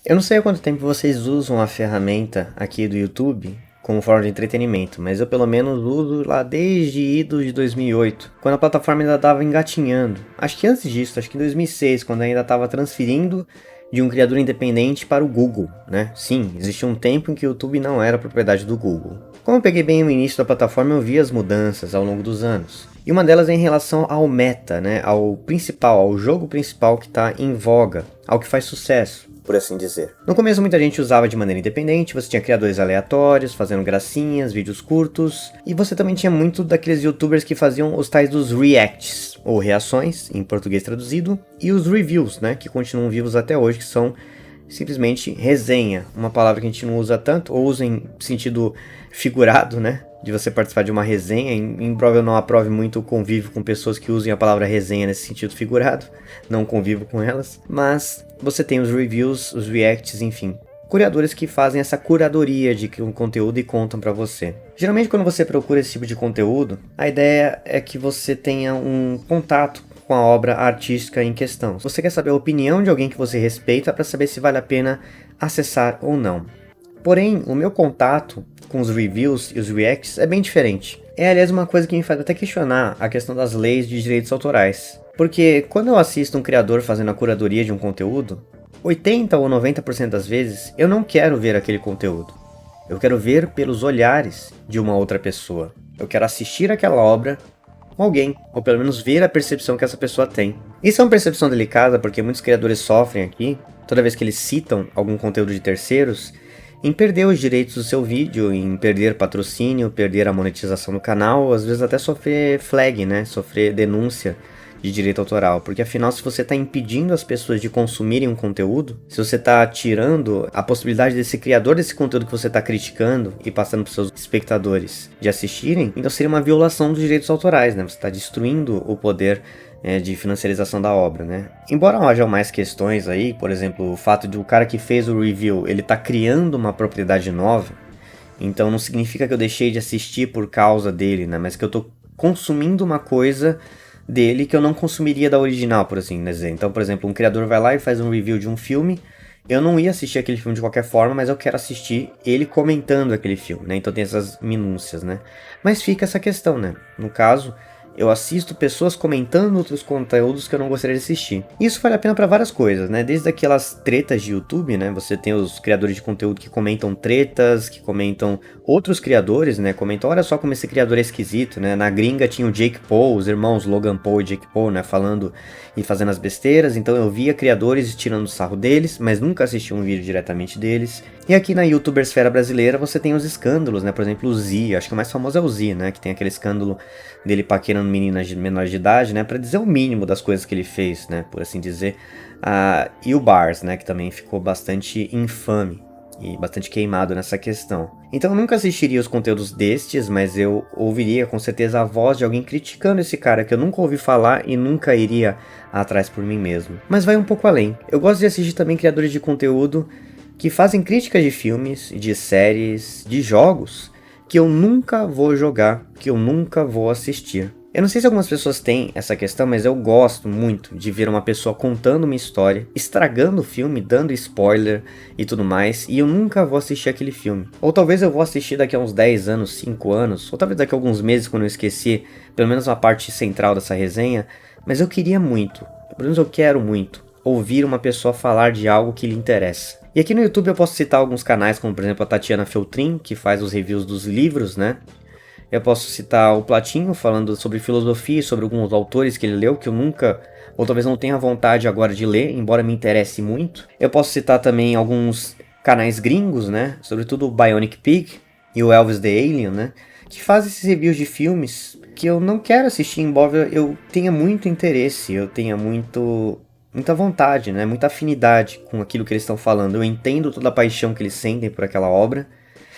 Eu não sei há quanto tempo vocês usam a ferramenta aqui do YouTube como forma de entretenimento, mas eu pelo menos uso lá desde idos de 2008, quando a plataforma ainda estava engatinhando. Acho que antes disso, acho que em 2006, quando ainda estava transferindo de um criador independente para o Google, né? Sim, existia um tempo em que o YouTube não era propriedade do Google. Como eu peguei bem o início da plataforma, eu vi as mudanças ao longo dos anos. E uma delas é em relação ao meta, né? Ao principal, ao jogo principal que está em voga, ao que faz sucesso, por assim dizer. No começo muita gente usava de maneira independente, você tinha criadores aleatórios, fazendo gracinhas, vídeos curtos, e você também tinha muito daqueles youtubers que faziam os tais dos reacts, ou reações, em português traduzido, e os reviews, né, que continuam vivos até hoje, que são simplesmente resenha, uma palavra que a gente não usa tanto, ou usa em sentido figurado, né, de você participar de uma resenha, embora eu não aprove muito o convívio com pessoas que usem a palavra resenha nesse sentido figurado, não convivo com elas, mas você tem os reviews, os reacts, enfim, curadores que fazem essa curadoria de um conteúdo e contam pra você. Geralmente quando você procura esse tipo de conteúdo, a ideia é que você tenha um contato com a obra artística em questão. Você quer saber a opinião de alguém que você respeita para saber se vale a pena acessar ou não. Porém, o meu contato com os reviews e os reacts é bem diferente. É, aliás, uma coisa que me faz até questionar a questão das leis de direitos autorais. Porque quando eu assisto um criador fazendo a curadoria de um conteúdo, 80 ou 90% das vezes eu não quero ver aquele conteúdo. Eu quero ver pelos olhares de uma outra pessoa. Eu quero assistir aquela obra com alguém, ou pelo menos ver a percepção que essa pessoa tem. Isso é uma percepção delicada porque muitos criadores sofrem aqui, toda vez que eles citam algum conteúdo de terceiros, em perder os direitos do seu vídeo, em perder patrocínio, perder a monetização do canal, às vezes até sofrer flag, né? Sofrer denúncia de direito autoral, porque afinal se você está impedindo as pessoas de consumirem um conteúdo, se você está tirando a possibilidade desse criador desse conteúdo que você está criticando e passando para os seus espectadores de assistirem, então seria uma violação dos direitos autorais, né? Você está destruindo o poder de financiarização da obra, né? Embora haja mais questões aí, por exemplo, o fato de o cara que fez o review, ele tá criando uma propriedade nova, então não significa que eu deixei de assistir por causa dele, né? Mas que eu tô consumindo uma coisa dele que eu não consumiria da original, por assim dizer. Então, por exemplo, um criador vai lá e faz um review de um filme, eu não ia assistir aquele filme de qualquer forma, mas eu quero assistir ele comentando aquele filme, né? Então tem essas minúcias, né? Mas fica essa questão, né? No caso, eu assisto pessoas comentando outros conteúdos que eu não gostaria de assistir. Isso vale a pena para várias coisas, né? Desde aquelas tretas de YouTube, né? Você tem os criadores de conteúdo que comentam tretas, que comentam outros criadores, né? Comentam, olha só como esse criador é esquisito, né? Na gringa tinha o Jake Paul, os irmãos Logan Paul e Jake Paul, né? Falando e fazendo as besteiras. Então eu via criadores tirando sarro deles, mas nunca assisti um vídeo diretamente deles. E aqui na YouTubersfera brasileira você tem os escândalos, né? Por exemplo, o Z, acho que o mais famoso é o Z, né? Que tem aquele escândalo dele paquerando meninas menores de idade, né, para dizer o mínimo das coisas que ele fez, né, por assim dizer. E o Bars, né, que também ficou bastante infame e bastante queimado nessa questão. Então eu nunca assistiria os conteúdos destes, mas eu ouviria com certeza a voz de alguém criticando esse cara que eu nunca ouvi falar e nunca iria atrás por mim mesmo. Mas vai um pouco além. Eu gosto de assistir também criadores de conteúdo que fazem críticas de filmes, de séries, de jogos que eu nunca vou jogar, que eu nunca vou assistir. Eu não sei se algumas pessoas têm essa questão, mas eu gosto muito de ver uma pessoa contando uma história, estragando o filme, dando spoiler e tudo mais, e eu nunca vou assistir aquele filme. Ou talvez eu vou assistir daqui a uns 10 anos, 5 anos, ou talvez daqui a alguns meses quando eu esqueci, pelo menos uma parte central dessa resenha, mas eu queria muito, pelo menos eu quero muito, ouvir uma pessoa falar de algo que lhe interessa. E aqui no YouTube eu posso citar alguns canais, como por exemplo a Tatiana Feltrin, que faz os reviews dos livros, né? Eu posso citar o Platinho, falando sobre filosofia, sobre alguns autores que ele leu, que eu nunca, ou talvez não tenha vontade agora de ler, embora me interesse muito. Eu posso citar também alguns canais gringos, né? Sobretudo o Bionic Pig e o Elvis the Alien, né? Que fazem esses reviews de filmes que eu não quero assistir, embora eu tenha muito interesse, eu tenha muita vontade, né? Muita afinidade com aquilo que eles estão falando. Eu entendo toda a paixão que eles sentem por aquela obra.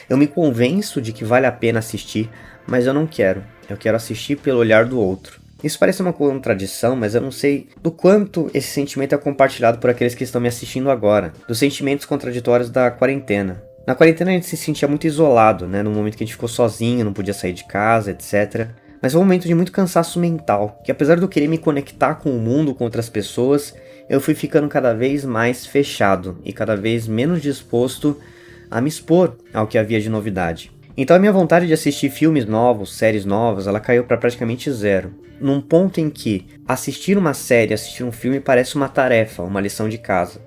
Eu me convenço de que vale a pena assistir, mas eu não quero. Eu quero assistir pelo olhar do outro. Isso parece uma contradição, mas eu não sei do quanto esse sentimento é compartilhado por aqueles que estão me assistindo agora. Dos sentimentos contraditórios da quarentena. Na quarentena a gente se sentia muito isolado, né? No momento que a gente ficou sozinho, não podia sair de casa, etc. Mas foi um momento de muito cansaço mental, que apesar de eu querer me conectar com o mundo, com outras pessoas, eu fui ficando cada vez mais fechado e cada vez menos disposto a me expor ao que havia de novidade. Então a minha vontade de assistir filmes novos, séries novas, ela caiu para praticamente zero. Num ponto em que assistir uma série, assistir um filme parece uma tarefa, uma lição de casa.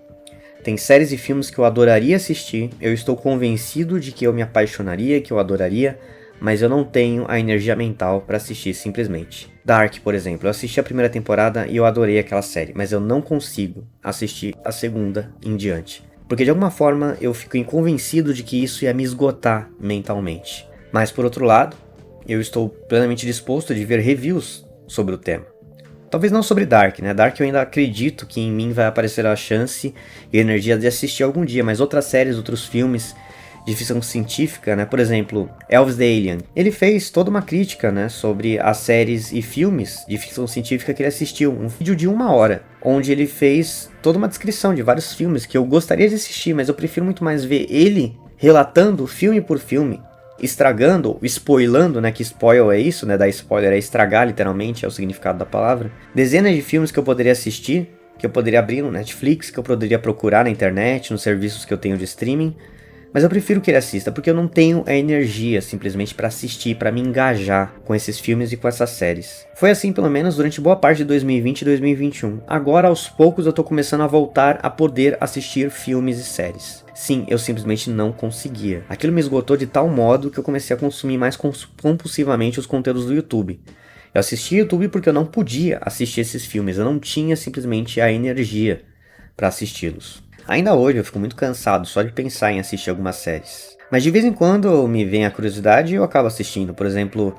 Tem séries e filmes que eu adoraria assistir, eu estou convencido de que eu me apaixonaria, que eu adoraria, mas eu não tenho a energia mental para assistir simplesmente. Dark, por exemplo, eu assisti a primeira temporada e eu adorei aquela série, mas eu não consigo assistir a segunda em diante. Porque de alguma forma eu fico convencido de que isso ia me esgotar mentalmente. Mas por outro lado, eu estou plenamente disposto de ver reviews sobre o tema. Talvez não sobre Dark, né? Dark eu ainda acredito que em mim vai aparecer a chance e a energia de assistir algum dia, mas outras séries, outros filmes de ficção científica, né? Por exemplo, Elvis the Alien. Ele fez toda uma crítica, né, sobre as séries e filmes de ficção científica que ele assistiu. Um vídeo de 1 hora, onde ele fez toda uma descrição de vários filmes que eu gostaria de assistir, mas eu prefiro muito mais ver ele relatando filme por filme, estragando, spoilando, né, que spoil é isso, né, dar spoiler é estragar literalmente, é o significado da palavra. Dezenas de filmes que eu poderia assistir, que eu poderia abrir no Netflix, que eu poderia procurar na internet, nos serviços que eu tenho de streaming, mas eu prefiro que ele assista, porque eu não tenho a energia simplesmente para assistir, para me engajar com esses filmes e com essas séries. Foi assim pelo menos durante boa parte de 2020 e 2021. Agora aos poucos eu tô começando a voltar a poder assistir filmes e séries. Sim, eu simplesmente não conseguia. Aquilo me esgotou de tal modo que eu comecei a consumir mais compulsivamente os conteúdos do YouTube. Eu assistia YouTube porque eu não podia assistir esses filmes, eu não tinha simplesmente a energia para assisti-los. Ainda hoje eu fico muito cansado só de pensar em assistir algumas séries. Mas de vez em quando me vem a curiosidade e eu acabo assistindo. Por exemplo,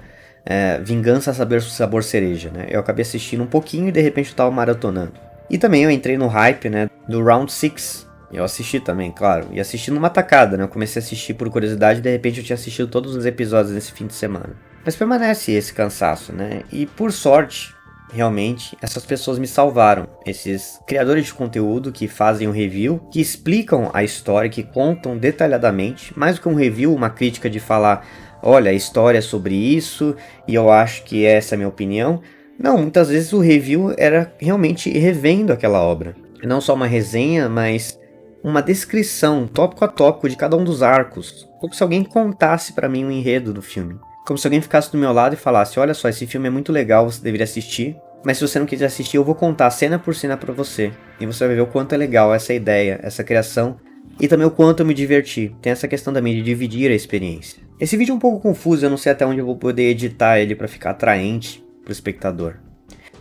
Vingança Sabor Cereja, né? Eu acabei assistindo um pouquinho e de repente eu tava maratonando. E também eu entrei no hype, né, do Round 6. Eu assisti também, claro. E assisti numa tacada, né? Eu comecei a assistir por curiosidade e de repente eu tinha assistido todos os episódios nesse fim de semana. Mas permanece esse cansaço, né? E por sorte, realmente, essas pessoas me salvaram. Esses criadores de conteúdo que fazem um review, que explicam a história, que contam detalhadamente, mais do que um review, uma crítica de falar, olha, a história é sobre isso, e eu acho que essa é a minha opinião. Não, muitas vezes o review era realmente revendo aquela obra. Não só uma resenha, mas uma descrição, tópico a tópico, de cada um dos arcos. Como se alguém contasse pra mim o enredo do filme. Como se alguém ficasse do meu lado e falasse, olha só, esse filme é muito legal, você deveria assistir, mas se você não quiser assistir, eu vou contar cena por cena pra você. E você vai ver o quanto é legal essa ideia, essa criação, e também o quanto eu me diverti. Tem essa questão também de dividir a experiência. Esse vídeo é um pouco confuso, eu não sei até onde eu vou poder editar ele pra ficar atraente pro espectador.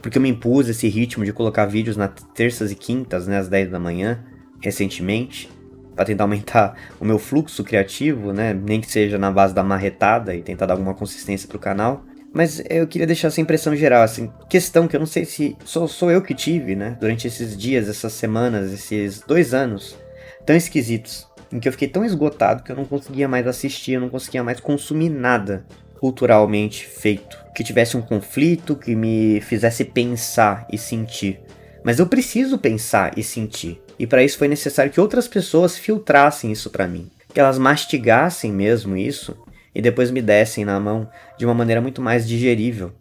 Porque eu me impus esse ritmo de colocar vídeos nas terças e quintas, né, às 10 da manhã, recentemente, para tentar aumentar o meu fluxo criativo, né? Nem que seja na base da marretada e tentar dar alguma consistência pro canal. Mas eu queria deixar essa impressão geral, assim, questão que eu não sei se sou eu que tive, né? Durante esses dias, essas semanas, esses 2 anos tão esquisitos, em que eu fiquei tão esgotado que eu não conseguia mais assistir, eu não conseguia mais consumir nada culturalmente feito. Que tivesse um conflito, que me fizesse pensar e sentir. Mas eu preciso pensar e sentir. E para isso foi necessário que outras pessoas filtrassem isso para mim. Que elas mastigassem mesmo isso e depois me dessem na mão de uma maneira muito mais digerível.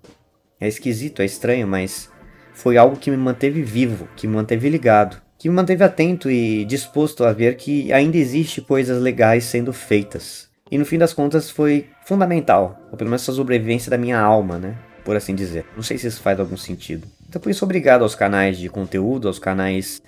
É esquisito, é estranho, mas foi algo que me manteve vivo, que me manteve ligado, que me manteve atento e disposto a ver que ainda existe coisas legais sendo feitas. E no fim das contas foi fundamental, ou pelo menos a sobrevivência da minha alma, né? Por assim dizer. Não sei se isso faz algum sentido. Então por isso obrigado aos canais de conteúdo, aos canais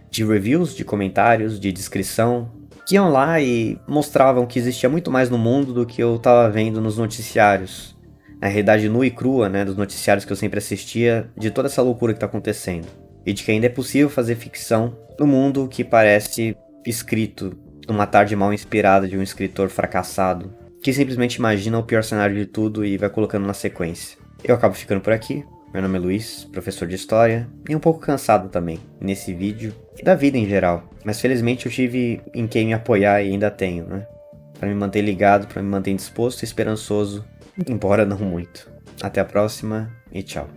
de reviews, de comentários, de descrição, que iam lá e mostravam que existia muito mais no mundo do que eu tava vendo nos noticiários. A realidade nua e crua, né, dos noticiários que eu sempre assistia, de toda essa loucura que tá acontecendo. E de que ainda é possível fazer ficção no mundo que parece escrito numa tarde mal inspirada de um escritor fracassado, que simplesmente imagina o pior cenário de tudo e vai colocando na sequência. Eu acabo ficando por aqui. Meu nome é Luiz, professor de História, e um pouco cansado também, nesse vídeo, e da vida em geral. Mas felizmente eu tive em quem me apoiar e ainda tenho, né? Pra me manter ligado, pra me manter disposto e esperançoso, embora não muito. Até a próxima e tchau.